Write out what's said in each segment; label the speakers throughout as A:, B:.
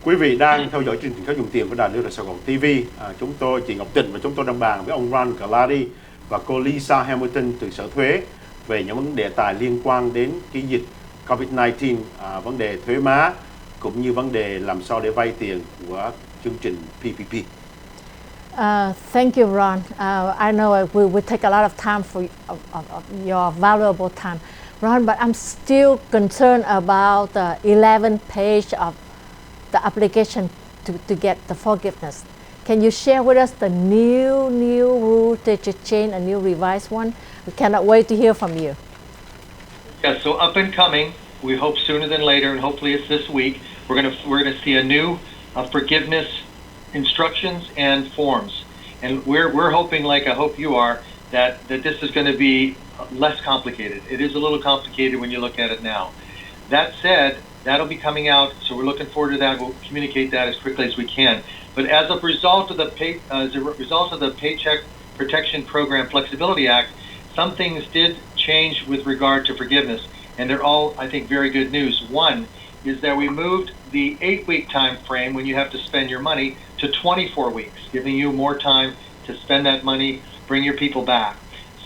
A: Quý vị đang theo dõi chương trình Khách Dùng Tiền của Đài Lưu Đài Sài Gòn TV. Chúng tôi, chị Ngọc Tịnh và chúng tôi đang bàn với ông Ron Galati và cô Lisa Hamilton từ Sở Thuế về những vấn đề tài liên quan đến cái dịch COVID-19, vấn đề thuế má cũng như vấn đề làm sao để vay tiền của chương trình PPP.
B: Thank you, Ron. I know we will take a lot of time for your valuable time, Ron. But I'm still concerned about the 11th page of the application to get the forgiveness. Can you share with us the new rule that you changed, a new revised one? We cannot wait to hear from you.
C: Yeah, so up and coming, we hope sooner than later, and hopefully it's this week. We're gonna see a new forgiveness instructions and forms, and we're hoping, like I hope you are, that this is going to be less complicated. It is a little complicated when you look at it now. That said, that'll be coming out, so we're looking forward to that. We'll communicate that as quickly as we can. But as a result of the Paycheck Protection Program Flexibility Act, some things did change with regard to forgiveness, and they're all, I think, very good news. One is that we moved the 8-week time frame when you have to spend your money to 24 weeks, giving you more time to spend that money, bring your people back.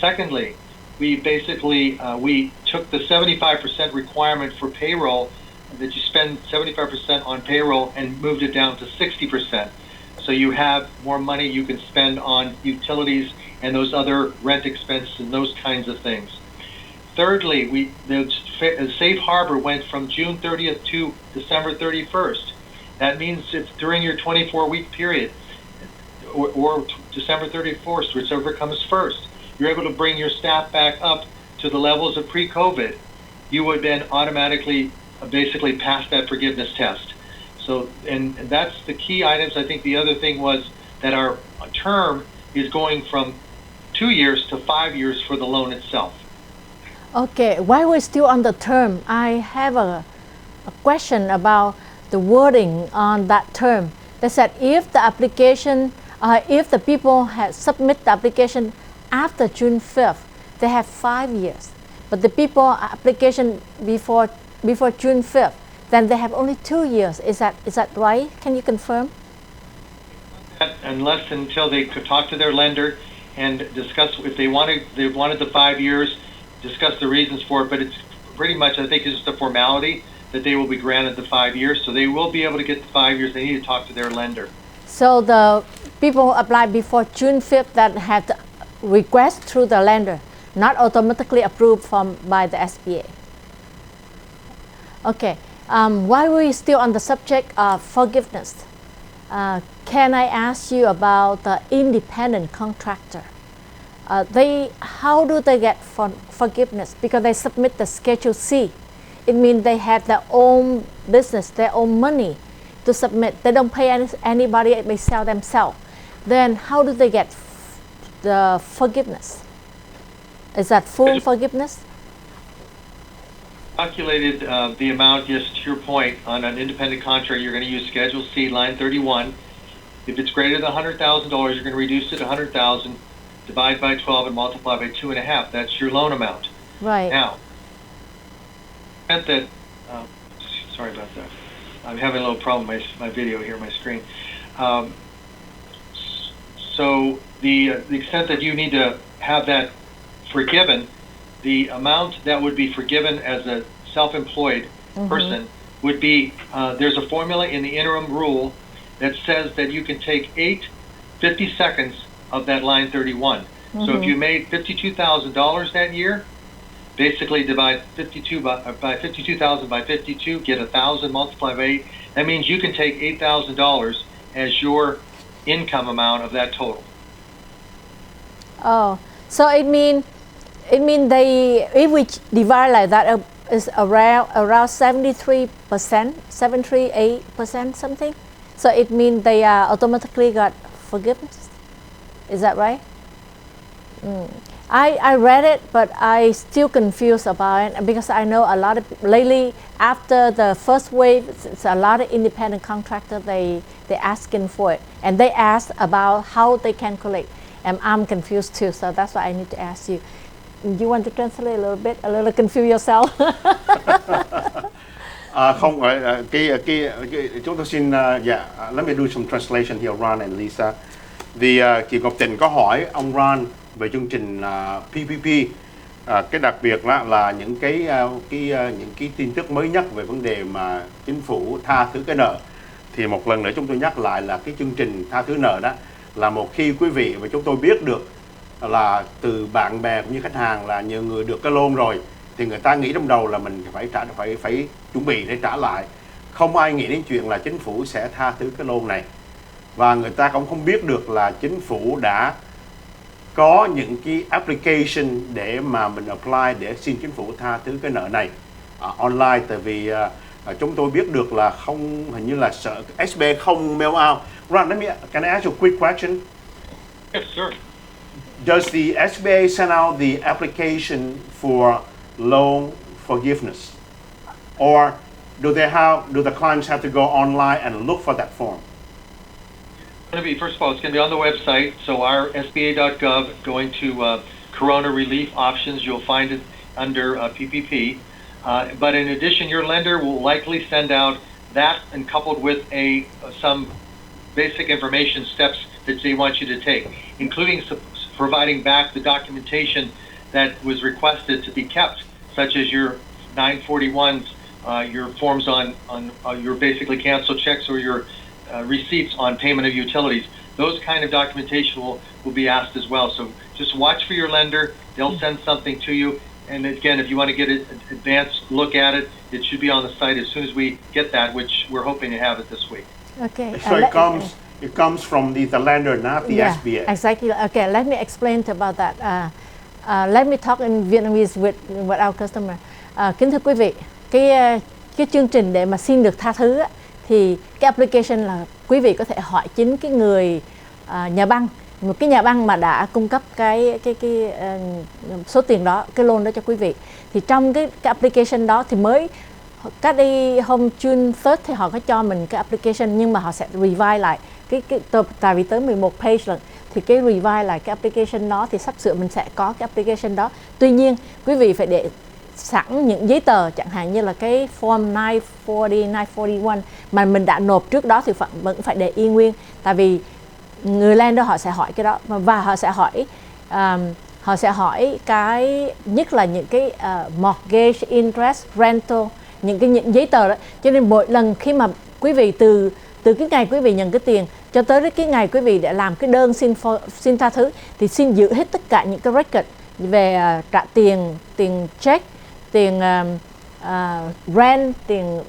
C: Secondly, we basically we took the 75% requirement for payroll, that you spend 75% on payroll, and moved it down to 60%. So you have more money you can spend on utilities and those other rent expenses and those kinds of things. Thirdly, the safe harbor went from June 30th to December 31st. That means it's during your 24-week period, or December 31st, whichever comes first. You're able to bring your staff back up to the levels of pre-COVID. You would then automatically basically pass that forgiveness test. So, and that's the key items. I think the other thing was that our term is going from 2 years to 5 years for the loan itself.
B: Okay, while we're still on the term, I have a question about the wording on that term. They said if the application, if the people had submit the application after June 5th, they have 5 years. But the people application before June 5th, then they have only 2 years. Is that right? Can you confirm?
C: Unless until they could talk to their lender and discuss if they wanted the 5 years, discuss the reasons for it. But it's pretty much, I think, it's just a formality that they will be granted the 5 years. So they will be able to get the 5 years. They need to talk to their lender.
B: So the people who apply before June 5th that have to request through the lender, not automatically approved by the SBA. Okay. While we're still on the subject of forgiveness, can I ask you about the independent contractor? How do they get forgiveness? Because they submit the Schedule C. It means they have their own business, their own money to submit. They don't pay anybody, they sell themselves. Then how do they get the forgiveness? Is that full forgiveness?
C: Calculated the amount, yes, to your point, on an independent contractor, you're going to use Schedule C, line 31. If it's greater than $100,000, you're going to reduce it to $100,000, divide by 12, and multiply by 2.5. That's your loan amount.
B: Right.
C: Now, that sorry about that. I'm having a little problem with my video here, my screen. So the extent that you need to have that forgiven, the amount that would be forgiven as a self-employed person would be, there's a formula in the interim rule that says that you can take 50 seconds of that line 31. So if you made $52,000 that year, basically divide 52,000 by 52, get 1,000, multiply by 8. That means you can take $8,000 as your income amount of that total.
B: Oh, so it means if we divide like that, is around 73%, 78% something. So it means they automatically got forgiveness. Is that right? I read it, but I still confused about it because I know a lot of lately after the first wave, it's a lot of independent contractors they asking for it, and they asked about how they can collect, and I'm confused too. So that's why I need to ask you. You want to translate a little bit, a little confuse yourself?
A: Không, chúng tôi xin, let me do some translation here, Ron and Lisa. Chị Ngọc Tình có hỏi ông Ron về chương trình PPP. Cái đặc biệt là những cái tin tức mới nhất về vấn đề mà chính phủ tha thứ cái nợ. Thì một lần nữa chúng tôi nhắc lại là cái chương trình tha thứ nợ đó là một khi quý vị và chúng tôi biết được là từ bạn bè cũng như khách hàng là nhiều người được cái loan rồi, thì người ta nghĩ trong đầu là mình phải chuẩn bị để trả lại. Không ai nghĩ đến chuyện là chính phủ sẽ tha thứ cái loan này, và người ta cũng không biết được là chính phủ đã có những cái application để mà mình apply để xin chính phủ tha thứ cái nợ này online. Tại vì chúng tôi biết được là hình như là SBA không mail out. Ron, can I ask you a quick question?
C: Yes, sir.
A: Does the SBA send out the application for loan forgiveness, or do the clients have to go online and look for that form?
C: First of all, it's going to be on the website. So our SBA.gov, going to Corona Relief Options, you'll find it under PPP. But in addition, your lender will likely send out that, and coupled with some basic information steps that they want you to take, including providing back the documentation that was requested to be kept, such as your 941s, your forms on your basically canceled checks, or your receipts on payment of utilities. Those kind of documentation will be asked as well. So just watch for your lender. They'll send something to you. And again, if you want to get an advanced look at it, it should be on the site as soon as we get that, which we're hoping to have it this week.
B: Okay.
A: So it comes from the lender, not the SBA.
B: Exactly. Okay, let me explain about that. Let me talk in Vietnamese with our customer. Kính thưa quý vị, cái chương trình để mà xin được tha thứ á, thì cái application là quý vị có thể hỏi chính cái người nhà băng, một cái nhà băng mà đã cung cấp cái số tiền đó, cái loan đó cho quý vị. Thì trong cái application đó thì mới cách đi hôm June 3rd thì họ có cho mình cái application, nhưng mà họ sẽ revise lại tại vì tới 11 page lần, thì cái revise lại cái application đó thì sắp sửa mình sẽ có cái application đó. Tuy nhiên quý vị phải để sẵn những giấy tờ, chẳng hạn như là cái form 940, 941 mà mình đã nộp trước đó thì vẫn phải để y nguyên. Tại vì người lender họ sẽ hỏi cái đó, và họ sẽ hỏi cái nhất là những cái mortgage, interest, rental, những giấy tờ đó. Cho nên mỗi lần khi mà quý vị từ cái ngày quý vị nhận cái tiền cho tới cái ngày quý vị để làm cái đơn xin tha thứ thì xin giữ hết tất cả những cái record về trả tiền check, tiền rent, tiền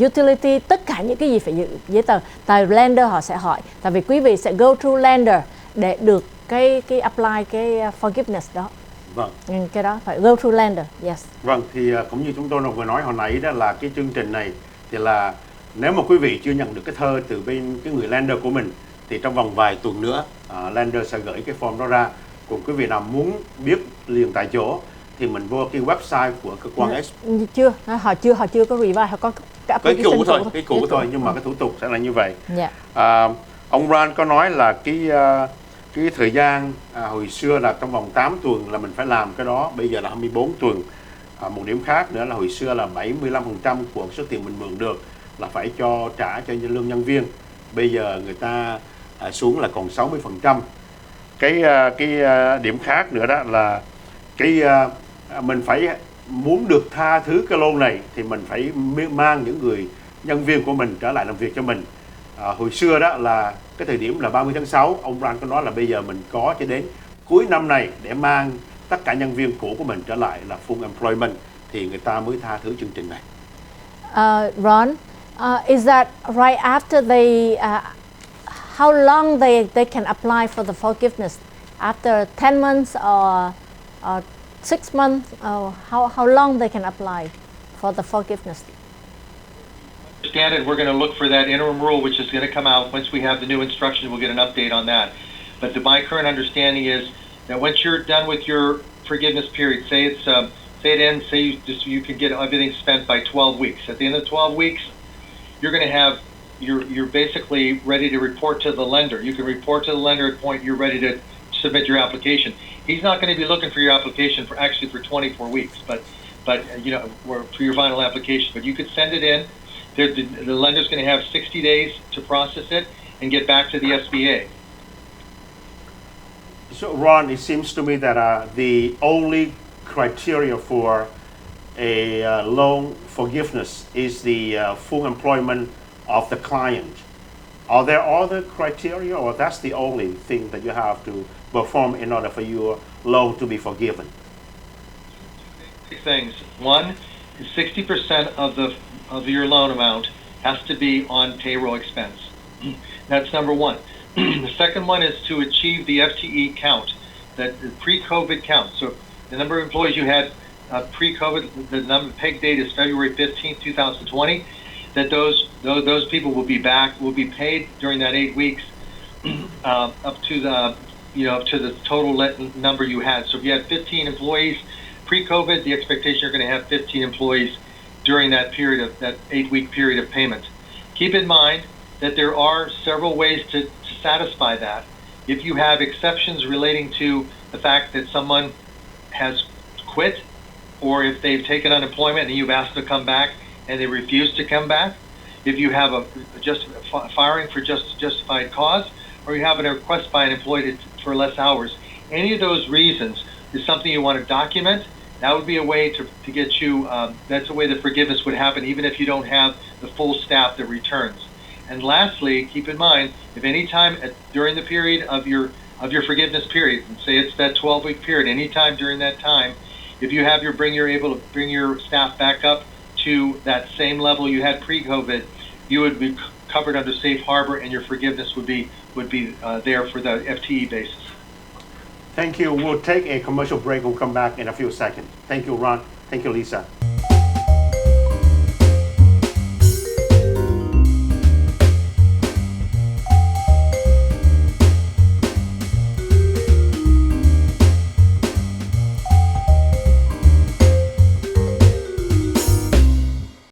B: utility, tất cả những cái gì phải giữ giấy tờ. Tại lender họ sẽ hỏi, tại vì quý vị sẽ go through lender để được cái apply cái forgiveness đó.
A: Vâng.
B: Cái đó phải go through lender. Yes.
A: Vâng, thì cũng như chúng tôi vừa nói hồi nãy đó, là cái chương trình này thì là nếu mà quý vị chưa nhận được cái thơ từ bên cái người lender của mình thì trong vòng vài tuần nữa lender sẽ gửi cái form đó ra. Còn quý vị nào muốn biết liền tại chỗ thì mình vô cái website của cơ quan
B: họ chưa có revise, họ có
A: cái cũ thôi, nhưng mà cái thủ tục sẽ là như vậy. Ông Ron có nói là cái thời gian hồi xưa là trong vòng 8 tuần là mình phải làm cái đó, bây giờ là 24 tuần. Một điểm khác nữa là hồi xưa là 75% của số tiền mình mượn được là phải trả cho lương nhân viên, bây giờ người ta xuống là còn 60%. Cái điểm khác nữa đó là mình phải muốn được tha thứ cái loan này thì mình phải mang những người nhân viên của mình trở lại làm việc cho mình. Hồi xưa đó là cái thời điểm là 30 tháng 6, ông Ron có nói là bây giờ mình có cho đến cuối năm này để mang tất cả nhân viên cũ của mình trở lại là full employment thì người ta mới tha thứ chương trình này.
B: Ron, is that right after they how long they can apply for the forgiveness? After 10 months or 6 months? How long they can apply for the forgiveness?
C: Understand it, we're going to look for that interim rule, which is going to come out once we have the new instruction. We'll get an update on that. But my current understanding is that once you're done with your forgiveness period, say it ends, say you can get everything spent by 12 weeks. At the end of 12 weeks, you're going to have you're basically ready to report to the lender. You can report to the lender at the point you're ready to submit your application. He's not going to be looking for your application for 24 weeks, but but for your final application. But you could send it in. The lender's going to have 60 days to process it and get back to the SBA.
A: So, Ron, it seems to me that the only criteria for a loan forgiveness is the full employment of the client. Are there other criteria, or that's the only thing that you have to perform in order for your loan to be forgiven?
C: Two things. One is 60% of your loan amount has to be on payroll expense. That's number one. The second one is to achieve the FTE count, that the pre-COVID count. So the number of employees you had pre-COVID, the number peg date is February 15th, 2020. That those people will be paid during that 8 weeks up to the total number you had. So if you had 15 employees pre-COVID, the expectation you're going to have 15 employees during that period of that 8-week period of payment. Keep in mind that there are several ways to satisfy that. If you have exceptions relating to the fact that someone has quit, or if they've taken unemployment and you've asked them to come back and they refuse to come back, if you have a firing for justified cause, or you have a request by an employee for less hours, any of those reasons is something you want to document. That would be a way to get you, that's a way the forgiveness would happen even if you don't have the full staff that returns. And lastly, keep in mind, if any time during the period of your forgiveness period, and say it's that 12-week period, any time during that time, if you have able to bring your staff back up to that same level you had pre-COVID, you would be covered under safe harbor, and your forgiveness would be there for the FTE basis.
A: Thank you. We'll take a commercial break. We'll come back in a few seconds. Thank you, Ron. Thank you, Lisa.